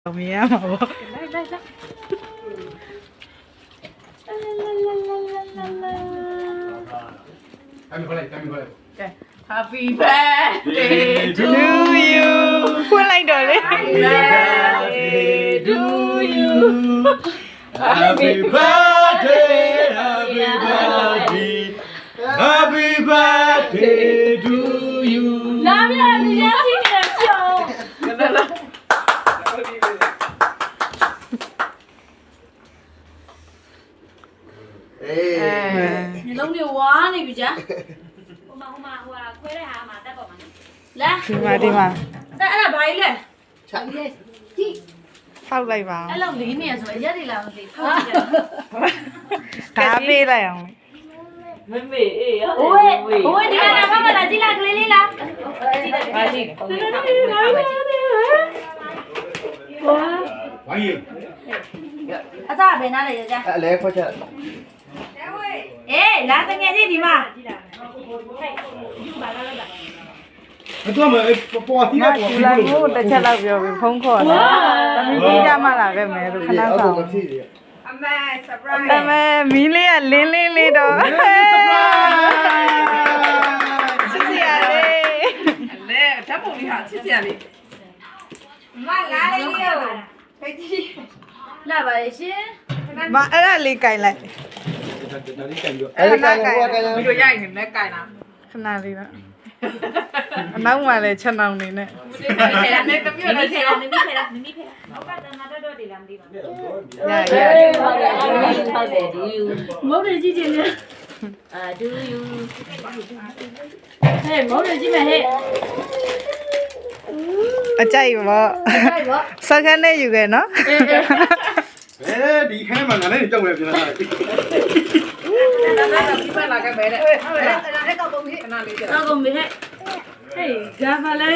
မြင်ရမှာပေါ့Happy birthday to you ဖွင့်လိုက်တော့လေ Happy birthday to you Happy birthday Happy birthday Happy birthday to you လာမြတ်ဒီရစီနေချောင်းနှလုံးတွေဝါနေပြီကြာဟိုမှာခွဲတဲ့ဟာမှာတက်ပေါ်မှာလာ ဒီမှာအဲ့ဒါဘာကြီးလဲ ဖောက်လိုက်ပါ အဲ့လောက်လေးနေရဆိုရက်တွေလာမသိဖောက်ကြည့်တယ် ဒါပေးလိုက်အောင် မမေအေးဟိုးဒီကနေ့ဘာမှလာကြည့်လားကလေးလေးလားကြည့်တယ်ဘာကြည့်ဝါ ဝိုင်းရ အစားဘယ်နားလဲကြာ အလဲခွက်ချက် အေးလာတငယ်ကြီးဒီမှာ အတော့မပေါ်စီး ငါ တော့ ကျူလိုက်ကိုတစ်ချက်လောက်ပြောပြီးဖုန်းခေါ်တာသမီးကြီးကြမှလာခဲ့မယ်လို့ခဏဆောင်အမေမီးလေးကလင်းလေးတော့ချစ်စရာလေး လဲဓာတ်ပုံလေးဟာချစ်စရာလေး မလာလေးရောဖိတ်ကြီးလာပါလေရှင် မအဲ့ဒါလေးကြိုင်လိုက် ဒါလေးကန်ပြီးတော့ အဲ့ဒါကြိုင် ဗီဒီယိုရိုက်နေလဲကြိုင်တာ ခဏလေးတော့အနောက်မှာလည်းချက်နောင်နေနဲ့ ခဲရနေတမျိုးနဲ့ မိဖေလားမိဖေလားနောက်ကတည်းကတော့ဒီလားမသိပါဘူး ဟုတ်တယ် do you မဟုတ်တယ်ကြည့်ချင်တယ်do you ဟဲ့မဟုတ်တယ်ကြည့်မယ်ဟဲ့ အကြိုက်ပေါ့ ကြိုက်ပါ စက္ကန့်နဲ့ယူခဲ့နော် ဒီခဲမှာငါလည်းကြောက်နေပြန်လာ ဒါကဒီမှာလာခဲ့ပဲတဲ့ဟုတ်လားအဲ့ဒါလည်းကောက်ကုန်ပြီခဏလေးကြာ တော့ကုန်ပြီဟဲ့ဟေးဂျာပါလေ